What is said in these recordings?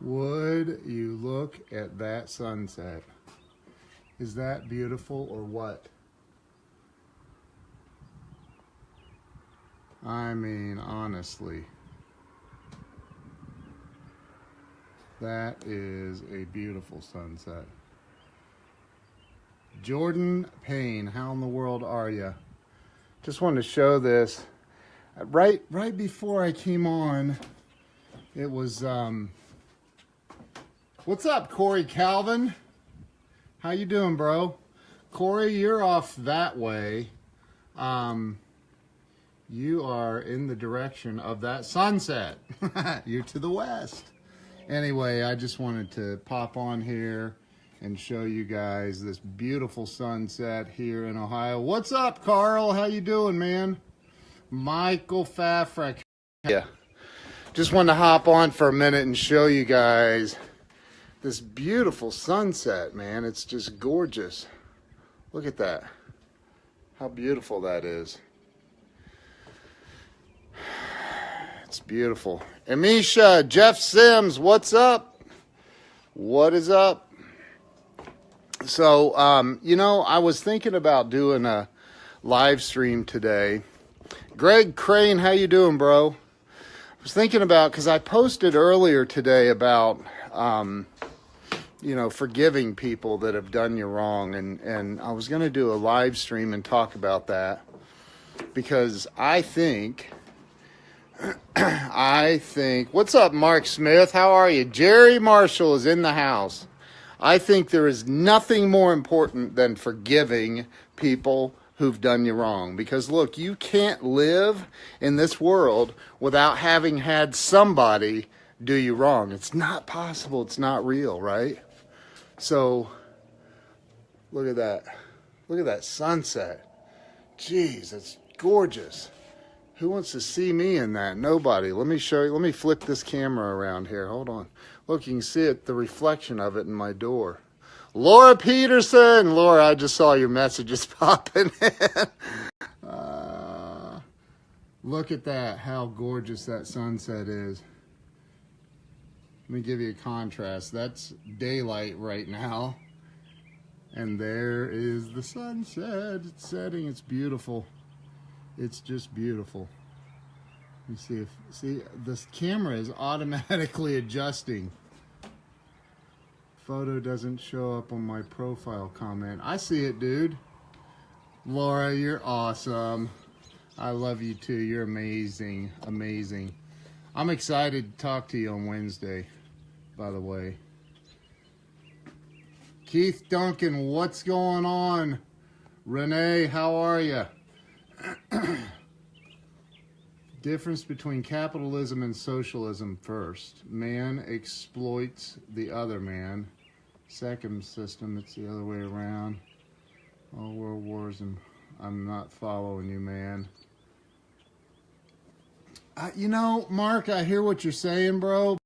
Would you look at that sunset? Is that beautiful or what? I mean, honestly, that is a beautiful sunset. Jordan Payne, how in the world are you? Just wanted to show this. Right before I came on, it was, what's up, Corey Calvin? How you doing, bro? Corey, you're off that way. You are in the direction of that sunset. You're to the west. Anyway, I just wanted to pop on here and show you guys this beautiful sunset here in Ohio. What's up, Carl? How you doing, man? Michael Fafrek. Yeah. Just wanted to hop on for a minute and show you guys this beautiful sunset, man. It's just gorgeous. Look at that. How beautiful that is. It's beautiful. Amisha, Jeff Sims, what's up? What is up? So, you know, I was thinking about doing a live stream today. Greg Crane, how you doing, bro? I was thinking about, because I posted earlier today about, you know, forgiving people that have done you wrong. And I was going to do a live stream and talk about that. Because I think, what's up, Mark Smith? How are you? Jerry Marshall is in the house. I think there is nothing more important than forgiving people who've done you wrong. Because look, you can't live in this world without having had somebody do you wrong. It's not possible. It's not real, right? So, look at that. Look at that sunset. Jeez, it's gorgeous. Who wants to see me in that? Nobody. Let me show you. Let me flip this camera around here. Hold on. Look, you can see it, the reflection of it in my door. Laura Peterson. Laura, I just saw your messages popping in. Look at that. How gorgeous that sunset is. Let me give you a contrast. That's daylight right now. And there is the sunset. It's setting. It's beautiful. It's just beautiful. Let me see this camera is automatically adjusting. Photo doesn't show up on my profile comment. I see it, dude. Laura, you're awesome. I love you too. You're amazing. Amazing. I'm excited to talk to you on Wednesday, by the way. Keith Duncan, what's going on? Renee, how are you? Difference between capitalism and socialism first. Man exploits the other man. Second system, it's the other way around. All world wars, and I'm not following you, man. You know, Mark, I hear what you're saying, bro.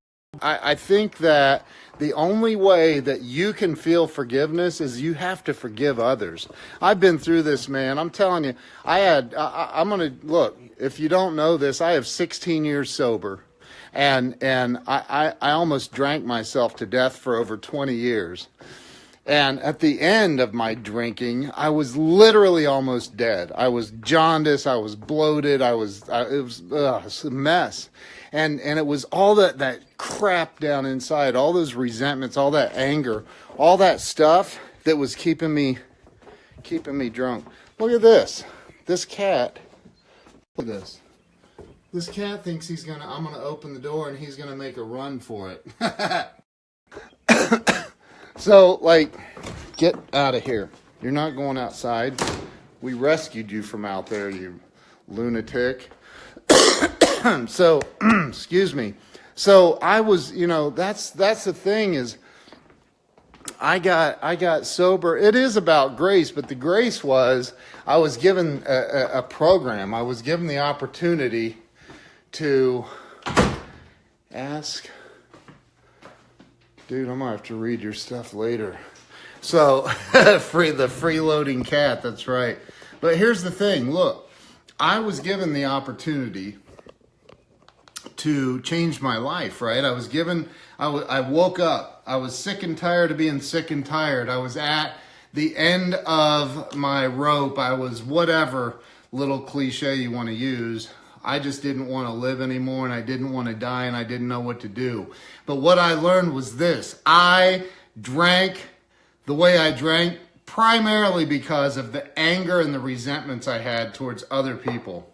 I think that the only way that you can feel forgiveness is you have to forgive others. I've been through this, man. I'm telling you, I'm going to, look, if you don't know this, I have 16 years sober. And I almost drank myself to death for over 20 years. And at the end of my drinking, I was literally almost dead. I was jaundiced. I was bloated. It was a mess. And it was all that crap down inside, all those resentments, all that anger, all that stuff that was keeping me drunk. Look at this. This cat. Look at this. This cat thinks I'm gonna open the door and he's gonna make a run for it. So, like, get out of here. You're not going outside. We rescued you from out there, you lunatic. So, excuse me. So I was, you know, that's the thing is, I got sober. It is about grace, but the grace was I was given a program. I was given the opportunity to ask. Dude, I'm gonna have to read your stuff later. So, the freeloading cat, that's right. But here's the thing, look, I was given the opportunity to change my life, right? I woke up. I was sick and tired of being sick and tired. I was at the end of my rope. I was whatever little cliche you want to use. I just didn't want to live anymore, and I didn't want to die, and I didn't know what to do. But what I learned was this. I drank the way I drank primarily because of the anger and the resentments I had towards other people.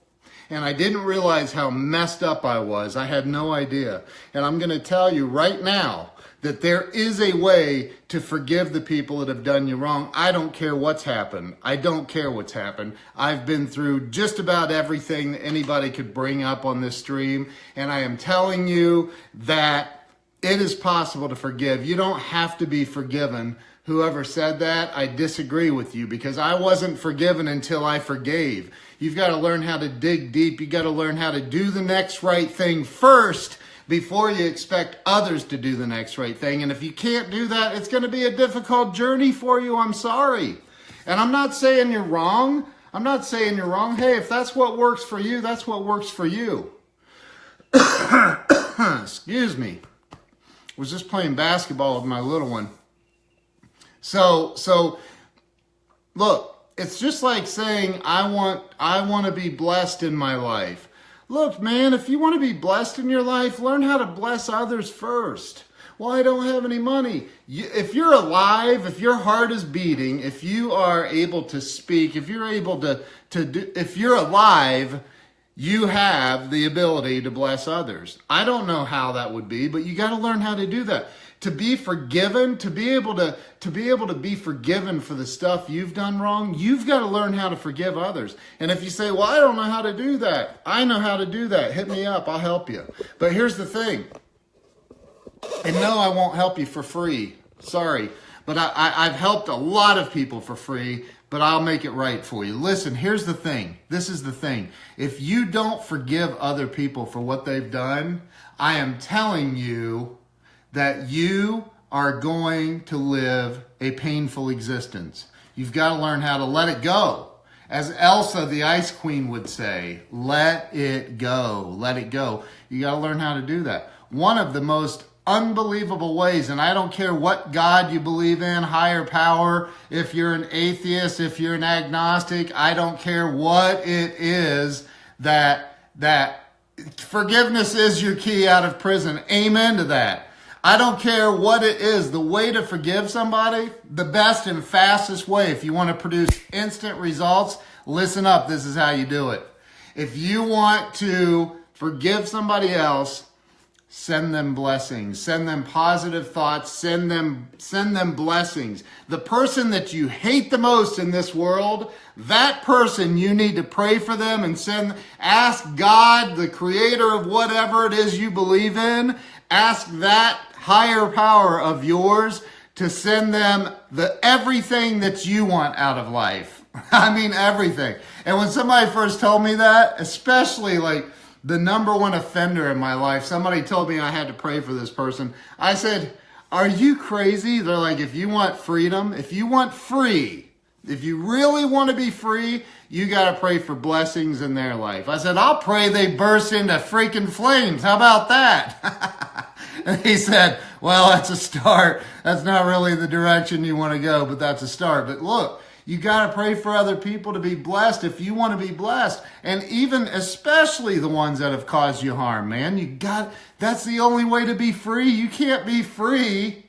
And I didn't realize how messed up I was. I had no idea. And I'm going to tell you right now that there is a way to forgive the people that have done you wrong. I don't care what's happened. I don't care what's happened. I've been through just about everything that anybody could bring up on this stream. And I am telling you that it is possible to forgive. You don't have to be forgiven. Whoever said that, I disagree with you, because I wasn't forgiven until I forgave. You've got to learn how to dig deep. You've got to learn how to do the next right thing first before you expect others to do the next right thing. And if you can't do that, it's going to be a difficult journey for you. I'm sorry. And I'm not saying you're wrong. I'm not saying you're wrong. Hey, if that's what works for you, that's what works for you. Excuse me. I was just playing basketball with my little one. So look, it's just like saying, I want to be blessed in my life. Look, man, if you want to be blessed in your life, learn how to bless others first. Well, I don't have any money. If you're alive, if your heart is beating, if you are able to speak, if you're able to do, if you're alive, you have the ability to bless others. I don't know how that would be, but you got to learn how to do that. To be forgiven, to be able to be forgiven for the stuff you've done wrong, you've got to learn how to forgive others. And if you say, well, I don't know how to do that. I know how to do that. Hit me up. I'll help you. But here's the thing. And no, I won't help you for free. Sorry. But I've helped a lot of people for free, but I'll make it right for you. Listen, here's the thing. This is the thing. If you don't forgive other people for what they've done, I am telling you that you are going to live a painful existence. You've got to learn how to let it go. As Elsa, the Ice Queen, would say, let it go, let it go. You got to learn how to do that. One of the most unbelievable ways, and I don't care what God you believe in, higher power, if you're an atheist, if you're an agnostic, I don't care what it is, that forgiveness is your key out of prison. Amen to that. I don't care what it is. The way to forgive somebody, the best and fastest way, if you want to produce instant results, listen up. This is how you do it. If you want to forgive somebody else, send them blessings, send them positive thoughts, send them blessings. The person that you hate the most in this world, that person, you need to pray for them and ask God, the creator of whatever it is you believe in, ask that higher power of yours to send them everything that you want out of life. I mean, everything. And when somebody first told me that, especially like the number one offender in my life, somebody told me I had to pray for this person. I said, are you crazy? They're like, if you want freedom, if you want free, if you really want to be free, you got to pray for blessings in their life. I said, I'll pray they burst into freaking flames. How about that? And he said, well, that's a start. That's not really the direction you want to go, but that's a start. But look, you got to pray for other people to be blessed if you want to be blessed. And even especially the ones that have caused you harm, man. That's the only way to be free. You can't be free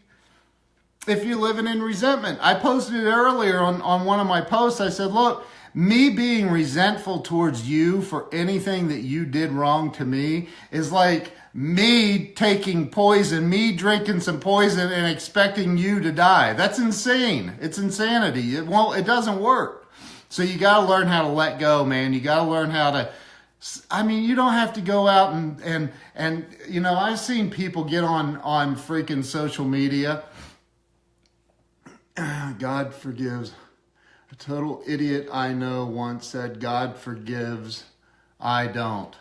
if you're living in resentment. I posted it earlier on one of my posts. I said, look, me being resentful towards you for anything that you did wrong to me is like me taking poison, me drinking some poison and expecting you to die. That's insane. It's insanity. It doesn't work. So you got to learn how to let go, man. You got to learn how to, you don't have to go out and I've seen people get on freaking social media. God forgives. A total idiot I know once said, God forgives, I don't.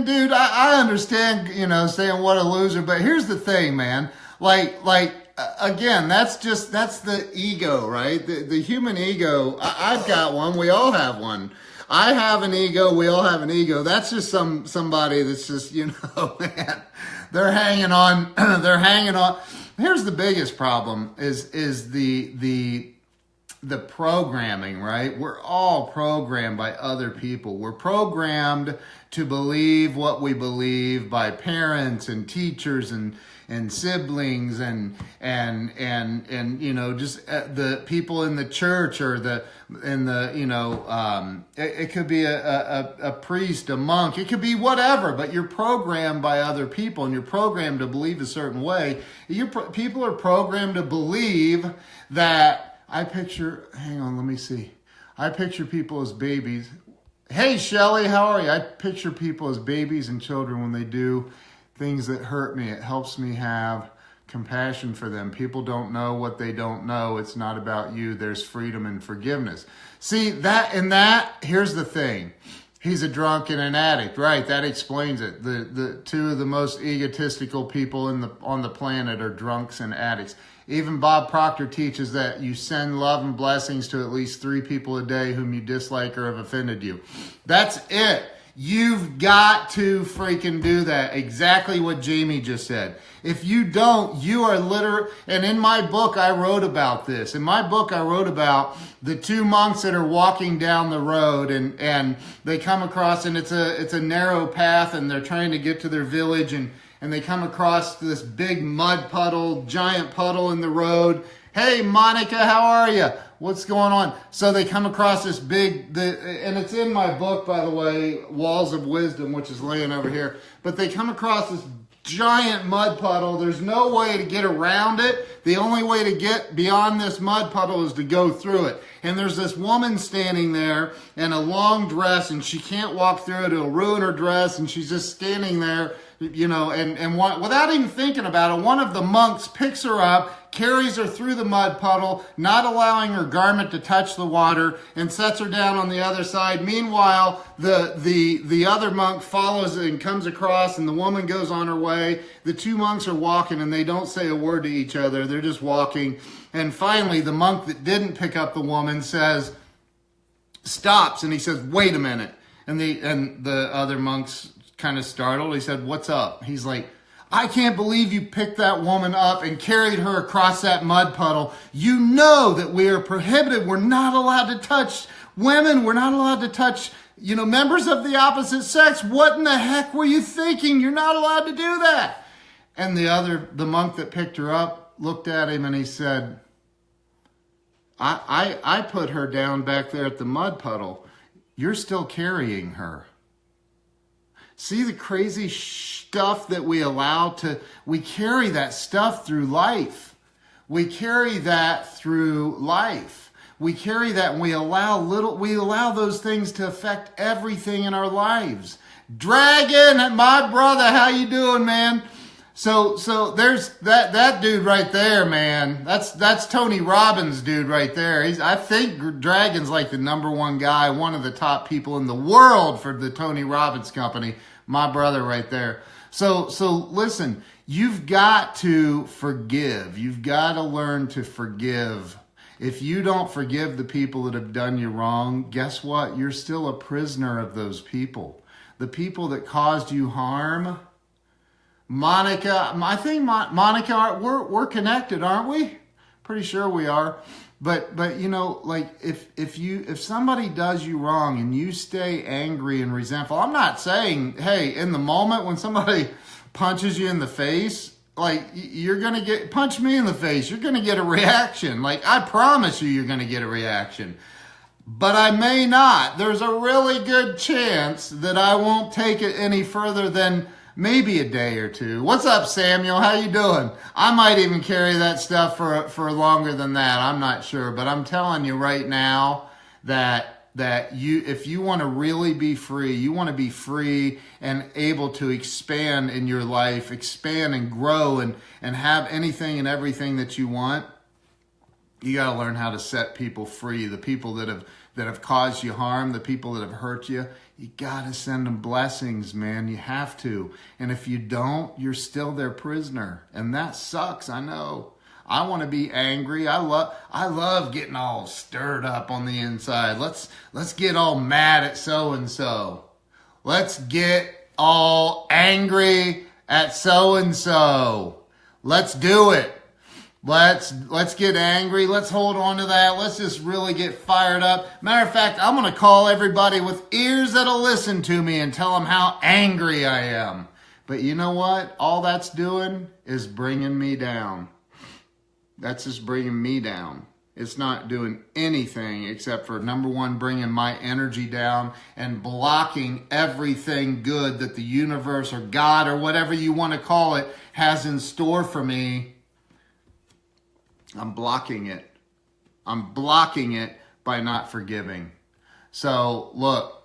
Dude, I understand, saying what a loser, but here's the thing, man. Again, that's the ego, right? The human ego, I've got one, we all have one. I have an ego. We all have an ego. That's just somebody that's just, man, they're hanging on. They're hanging on. Here's the biggest problem is the programming, right? We're all programmed by other people. We're programmed to believe what we believe by parents and teachers and siblings and just the people in the church or it could be a priest, a monk, it could be whatever, but you're programmed by other people and you're programmed to believe a certain way. People are programmed to believe that I picture people as babies. Hey, Shelly, how are you? I picture people as babies and children when they do things that hurt me. It helps me have compassion for them. People don't know what they don't know. It's not about you. There's freedom and forgiveness. See, here's the thing. He's a drunk and an addict, right? That explains it. The two of the most egotistical people on the planet are drunks and addicts. Even Bob Proctor teaches that you send love and blessings to at least 3 people a day whom you dislike or have offended you. That's it. You've got to freaking do that. Exactly what Jamie just said. If you don't, you are literally, and in my book I wrote about this. In my book I wrote about the 2 monks that are walking down the road and they come across, and it's a narrow path, and they're trying to get to their village, and they come across this big mud puddle, giant puddle in the road. Hey, Monica, how are you? What's going on? So they come across this and it's in my book, by the way, Walls of Wisdom, which is laying over here. But they come across this giant mud puddle. There's no way to get around it. The only way to get beyond this mud puddle is to go through it. And there's this woman standing there in a long dress, and she can't walk through it. It'll ruin her dress, and she's just standing there, without even thinking about it, one of the monks picks her up, carries her through the mud puddle, not allowing her garment to touch the water, and sets her down on the other side. Meanwhile, the other monk follows and comes across, and the woman goes on her way. The 2 monks are walking, and they don't say a word to each other. They're just walking. And finally, the monk that didn't pick up the woman stops, and he says, "Wait a minute." And the other monk's kind of startled. He said, "What's up?" He's like, "I can't believe you picked that woman up and carried her across that mud puddle. You know that we are prohibited. We're not allowed to touch women. We're not allowed to touch, members of the opposite sex. What in the heck were you thinking? You're not allowed to do that." And the monk that picked her up looked at him and he said, I put her down back there at the mud puddle. You're still carrying her. See the crazy stuff that we we carry that stuff through life. We carry that through life. We carry that, and we allow those things to affect everything in our lives. Dragon, my brother, how you doing, man? So there's that dude right there, man. That's Tony Robbins' dude right there. I think Dragon's like the #1 guy, one of the top people in the world for the Tony Robbins company. My brother right there. So listen, you've got to forgive. You've got to learn to forgive. If you don't forgive the people that have done you wrong, guess what? You're still a prisoner of those people. The people that caused you harm. Monica, I think Monica, we're connected, aren't we? Pretty sure we are. But if somebody does you wrong and you stay angry and resentful, I'm not saying, hey, in the moment when somebody punches you in the face, you're going to punch me in the face, you're going to get a reaction. I promise you're going to get a reaction. But I may not. There's a really good chance that I won't take it any further than maybe a day or 2. What's up, Samuel? How you doing? I might even carry that stuff for longer than that. I'm not sure. But I'm telling you right now that if you want to really be free, you want to be free and able to expand in your life, expand and grow and have anything and everything that you want, you got to learn how to set people free. The people that have caused you harm, the people that have hurt you, you got to send them blessings, man. You have to. And if you don't, you're still their prisoner. And that sucks, I know. I want to be angry. I love getting all stirred up on the inside. Let's get all mad at so and so. Let's get all angry at so and so. Let's do it. Let's get angry. Let's hold on to that. Let's just really get fired up. Matter of fact, I'm going to call everybody with ears that'll listen to me and tell them how angry I am. But you know what? All that's doing is bringing me down. That's just bringing me down. It's not doing anything except for, number one, bringing my energy down and blocking everything good that the universe or God or whatever you want to call it has in store for me. I'm blocking it. I'm blocking it by not forgiving. So, look,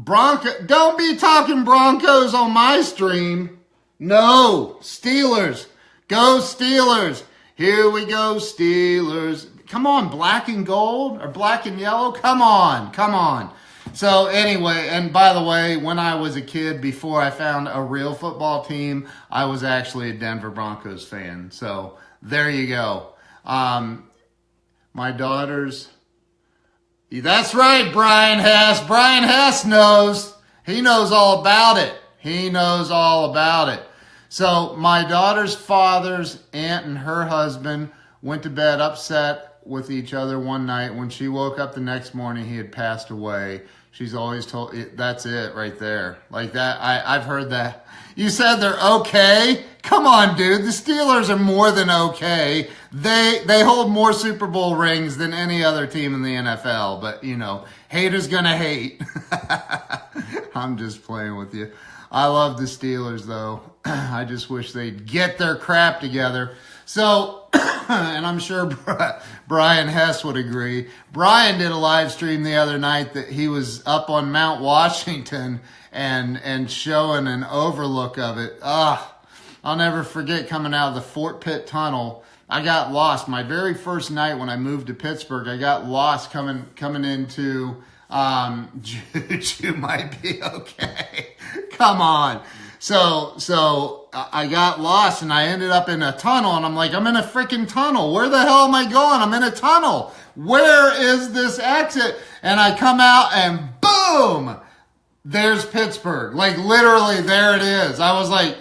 don't be talking Broncos on my stream. No, Steelers. Go Steelers. Here we go, Steelers. Come on, black and gold or black and yellow. Come on. So anyway, and by the way, when I was a kid, before I found a real football team, I was actually a Denver Broncos fan. So there you go. My daughters, that's right, Brian Hess. Brian Hess knows. He knows all about it. So my daughter's father's aunt and her husband went to bed upset with each other one night. When she woke up the next morning, he had passed away. She's always told, that's it right there. Like that, I've heard that. You said they're okay? Come on, dude. The Steelers are more than okay. They hold more Super Bowl rings than any other team in the NFL. But, you know, haters gonna hate. I'm just playing with you. I love the Steelers, though. I just wish they'd get their crap together. So, and I'm sure Brian Hess would agree. Brian did a live stream the other night that he was up on Mount Washington and showing an overlook of it. I'll never forget coming out of the Fort Pitt Tunnel. I got lost. My very first night when I moved to Pittsburgh, I got lost coming into Juju might be okay. Come on. So I got lost and I ended up in a tunnel and I'm like, I'm in a freaking tunnel. Where the hell am I going? I'm in a tunnel. Where is this exit? And I come out and boom, there's Pittsburgh. Like literally there it is. I was like,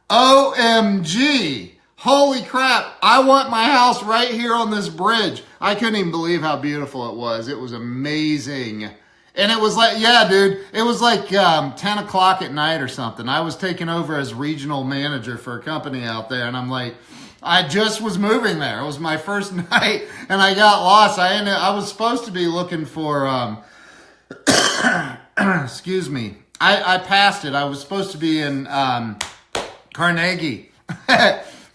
OMG. Holy crap. I want my house right here on this bridge. I couldn't even believe how beautiful it was. It was amazing. And it was like, yeah, dude, it was like 10 o'clock at night or something. I was taking over as regional manager for a company out there. And I'm like, I just was moving there. It was my first night and I got lost. I was supposed to be looking for, excuse me. I passed it. I was supposed to be in Carnegie.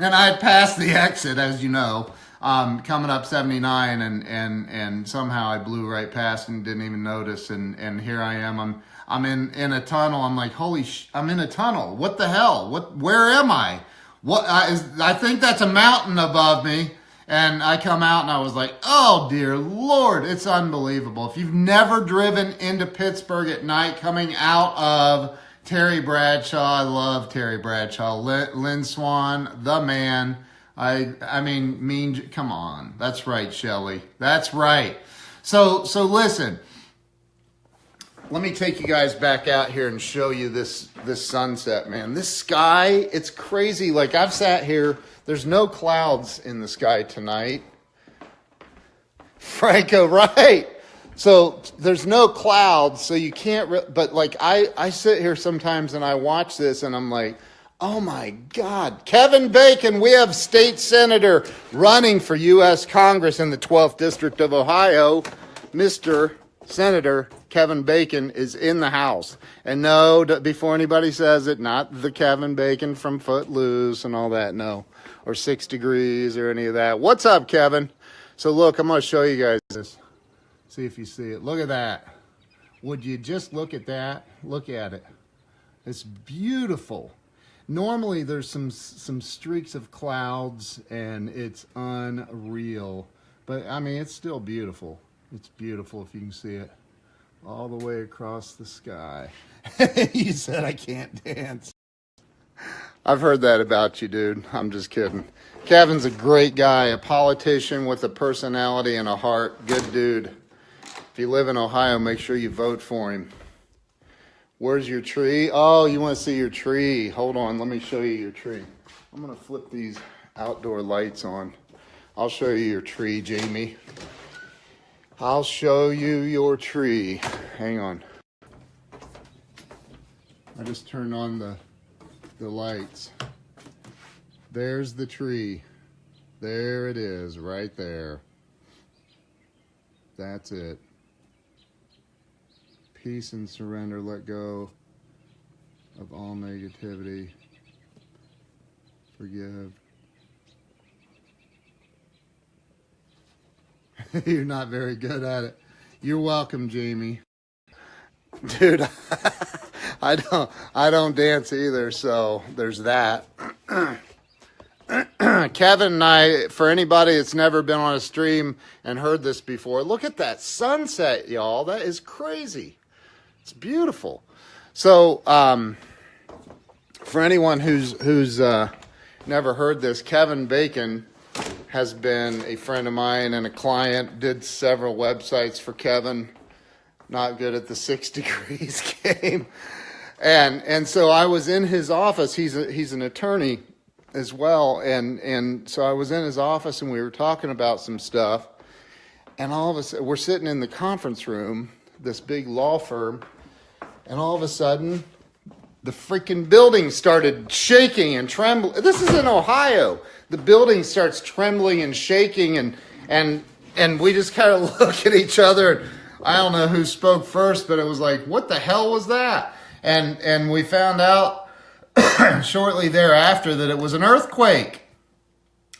And I passed the exit, as you know, coming up 79, and somehow I blew right past and didn't even notice. And here I am. I'm in a tunnel. I'm like, I'm in a tunnel. What the hell? Where am I? I think that's a mountain above me. And I come out and I was like, oh dear Lord, it's unbelievable. If you've never driven into Pittsburgh at night coming out of Terry Bradshaw, I love Terry Bradshaw. Lynn Swan, the man. I mean, come on. That's right, Shelley. That's right. So listen. Let me take you guys back out here and show you this sunset, man. This sky, it's crazy. Like I've sat here. There's no clouds in the sky tonight. Franco, right? So there's no clouds, so you can't, but like I sit here sometimes and I watch this and I'm like, oh my God. Kevin Bacon, we have state senator running for U.S. Congress in the 12th District of Ohio. Mr. Senator Kevin Bacon is in the house. And no, before anybody says it, not the Kevin Bacon from Footloose and all that, no. Or 6 Degrees or any of that. What's up, Kevin? So look, I'm going to show you guys this. See if you see it. Look at that. Would you just look at that? Look at it. It's beautiful. Normally there's some streaks of clouds and it's unreal. But I mean, it's still beautiful. It's beautiful if you can see it all the way across the sky. You said I can't dance. I've heard that about you, dude. I'm just kidding. Kevin's a great guy, a politician with a personality and a heart. Good dude. If you live in Ohio, make sure you vote for him. Where's your tree? Oh, you want to see your tree. Hold on, let me show you your tree. I'm going to flip these outdoor lights on. I'll show you your tree, Jamie. I'll show you your tree. Hang on. I just turned on the lights. There's the tree. There it is, right there. That's it. Peace and surrender. Let go of all negativity. Forgive. You're not very good at it. You're welcome, Jamie. Dude, I don't dance either, so there's that. Kevin and I, for anybody that's never been on a stream and heard this before, look at that sunset, y'all. That is crazy. It's beautiful. So, for anyone who's never heard this, Kevin Bacon has been a friend of mine and a client. Did several websites for Kevin. Not good at the 6 degrees game. And so I was in his office. He's an attorney as well. And so I was in his office and we were talking about some stuff. And all of a sudden, we're sitting in the conference room, this big law firm. And all of a sudden, the freaking building started shaking and trembling. This is in Ohio. The building starts trembling and shaking. And we just kind of look at each other. I don't know who spoke first, but it was like, what the hell was that? And we found out shortly thereafter that it was an earthquake.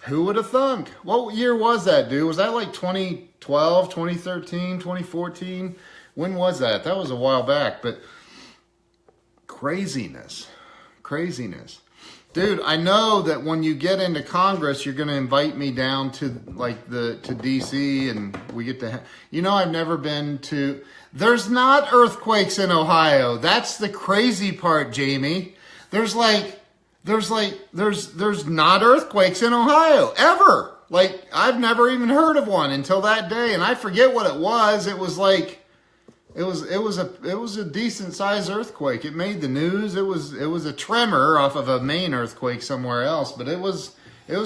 Who would have thunk? What year was that, dude? Was that like 2012, 2013, 2014? When was that? That was a while back, but craziness. Dude, I know that when you get into Congress, you're going to invite me down to to DC and we get to, I've never been to, there's not earthquakes in Ohio. That's the crazy part, Jamie. There's not earthquakes in Ohio ever. Like, I've never even heard of one until that day. And I forget what it was. It was like, it was a decent sized earthquake. It made the news. It was a tremor off of a main earthquake somewhere else, but it was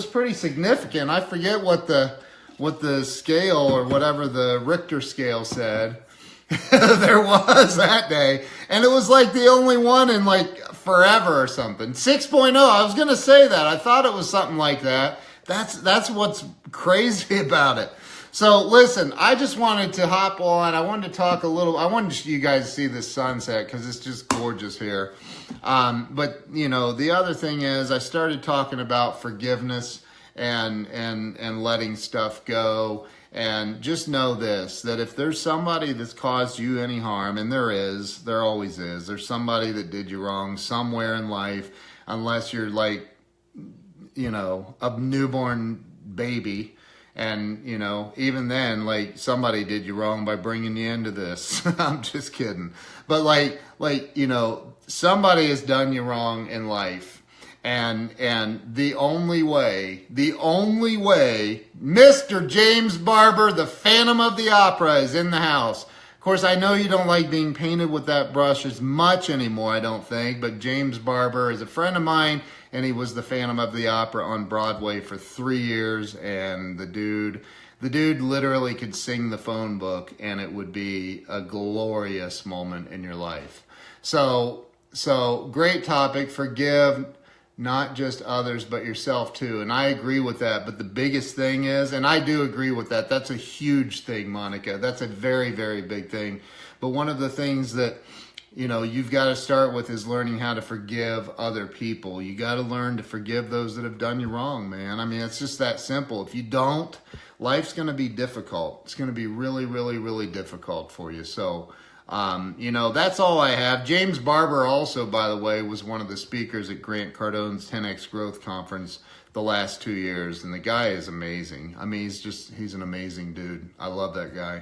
pretty significant. I forget what the scale or whatever the Richter scale said there was that day, and it was like the only one in like forever or something. 6.0. I was gonna say that. I thought it was something like that. That's what's crazy about it. So listen, I just wanted to hop on. I wanted to talk a little. I wanted you guys to see this sunset because it's just gorgeous here. But the other thing is, I started talking about forgiveness and letting stuff go. And just know this, that if there's somebody that's caused you any harm, and there always is. There's somebody that did you wrong somewhere in life, unless you're like, a newborn baby. And, even then, like, somebody did you wrong by bringing you into this. I'm just kidding. But somebody has done you wrong in life. And the only way, Mr. James Barber, the Phantom of the Opera, is in the house. Of course, I know you don't like being painted with that brush as much anymore, I don't think. But James Barber is a friend of mine. And he was the Phantom of the Opera on Broadway for 3 years. And the dude literally could sing the phone book and it would be a glorious moment in your life. So great topic. Forgive not just others, but yourself too. And I agree with that. But the biggest thing is, and I do agree with that, that's a huge thing, Monica. That's a very, very big thing. But one of the things that you've got to start with is learning how to forgive other people. You got to learn to forgive those that have done you wrong, man. I mean, it's just that simple. If you don't, life's going to be difficult. It's going to be really, really, really difficult for you. So, that's all I have. James Barber also, by the way, was one of the speakers at Grant Cardone's 10X Growth Conference the last 2 years. And the guy is amazing. I mean, he's an amazing dude. I love that guy.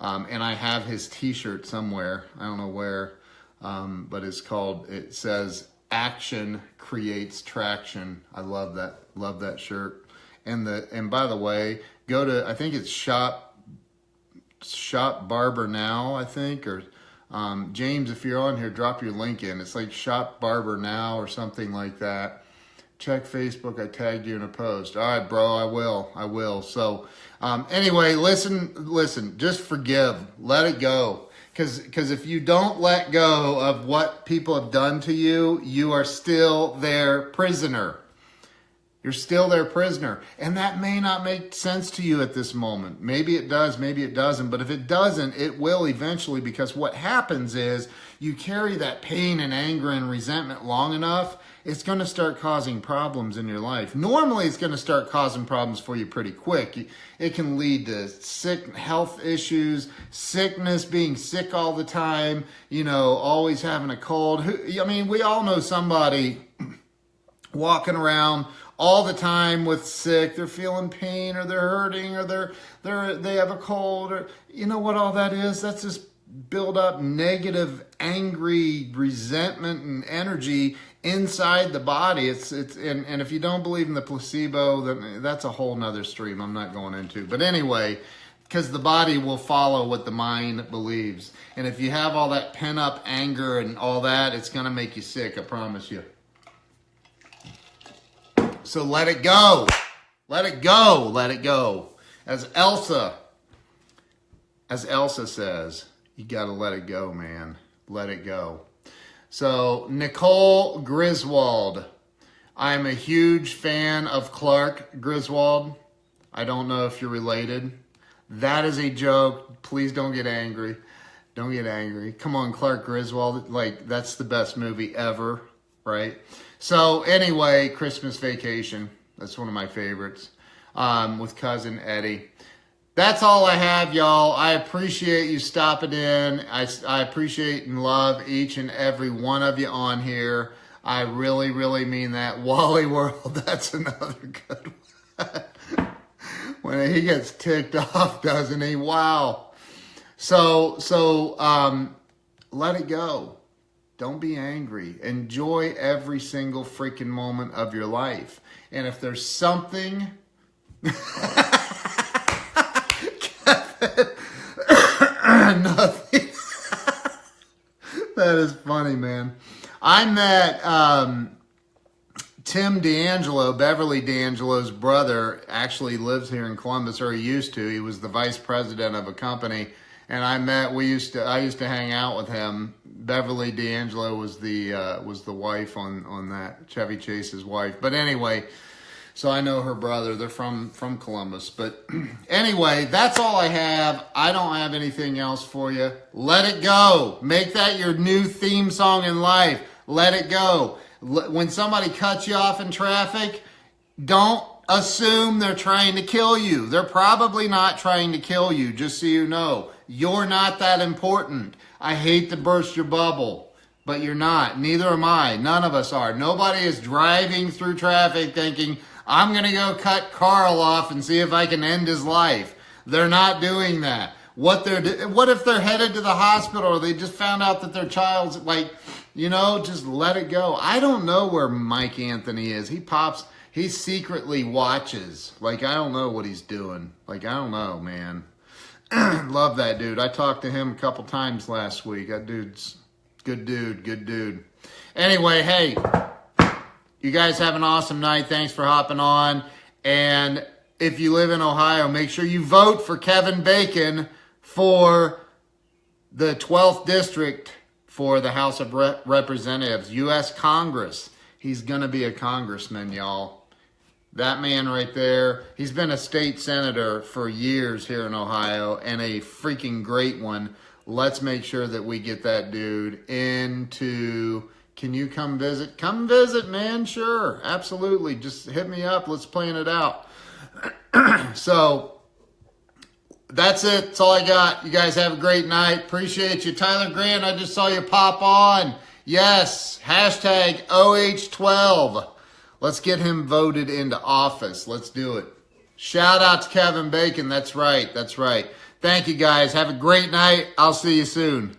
And I have his t-shirt somewhere. I don't know where. But it says, action creates traction. I love that. Love that shirt. And by the way, go to, I think it's Shop Barber Now, I think, or James, if you're on here, drop your link in. It's like Shop Barber Now or something like that. Check Facebook. I tagged you in a post. All right, bro, I will. So anyway, listen, just forgive. Let it go. Because if you don't let go of what people have done to you, you are still their prisoner. You're still their prisoner. And that may not make sense to you at this moment. Maybe it does, maybe it doesn't. But if it doesn't, it will eventually, because what happens is you carry that pain and anger and resentment long enough, it's going to start causing problems in your life. Normally, it's going to start causing problems for you pretty quick. It can lead to sick health issues, sickness, being sick all the time, always having a cold. I mean, we all know somebody walking around all the time with sick, they're feeling pain, or they're hurting, or they have a cold, or you know what all that is? That's just build up negative, angry resentment and energy inside the body. And if you don't believe in the placebo, then that's a whole nother stream I'm not going into. But anyway, because the body will follow what the mind believes. And if you have all that pent up anger and all that, it's going to make you sick, I promise you. So let it go. Let it go. Let it go. As Elsa says, you got to let it go, man. Let it go. So Nicole Griswold. I'm a huge fan of Clark Griswold. I don't know if you're related. That is a joke. Please don't get angry. Don't get angry. Come on, Clark Griswold. Like, that's the best movie ever, right? So anyway, Christmas Vacation. That's one of my favorites, with Cousin Eddie. That's all I have, y'all. I appreciate you stopping in. I appreciate and love each and every one of you on here. I really, really mean that. Wally World, that's another good one. When he gets ticked off, doesn't he? Wow. So let it go. Don't be angry. Enjoy every single freaking moment of your life. And if there's something... Nothing. That is funny, man. I met Tim D'Angelo, Beverly D'Angelo's brother, actually lives here in Columbus, or he used to. He was the vice president of a company. And I used to hang out with him. Beverly D'Angelo was the wife on that, Chevy Chase's wife. But anyway, so I know her brother. They're from Columbus. But anyway, that's all I have. I don't have anything else for you. Let it go. Make that your new theme song in life. Let it go. When somebody cuts you off in traffic, don't assume they're trying to kill you. They're probably not trying to kill you, just so you know. You're not that important. I hate to burst your bubble, but you're not. Neither am I. None of us are. Nobody is driving through traffic thinking, I'm going to go cut Carl off and see if I can end his life. They're not doing that. What if they're headed to the hospital, or they just found out that their child's just let it go. I don't know where Mike Anthony is. He secretly watches. I don't know what he's doing. I don't know, man. Love that dude. I talked to him a couple times last week. That dude's good dude. Anyway, hey, you guys have an awesome night. Thanks for hopping on. And if you live in Ohio, make sure you vote for Kevin Bacon for the 12th district for the House of Representatives, U.S. Congress. He's going to be a congressman, y'all. That man right there, he's been a state senator for years here in Ohio, and a freaking great one. Let's make sure that we get that dude into... Can you come visit? Come visit, man. Sure. Absolutely. Just hit me up. Let's plan it out. So, that's it. That's all I got. You guys have a great night. Appreciate you. Tyler Grant, I just saw you pop on. Yes. Hashtag OH12. Let's get him voted into office. Let's do it. Shout out to Kevin Bacon. That's right. Thank you, guys. Have a great night. I'll see you soon.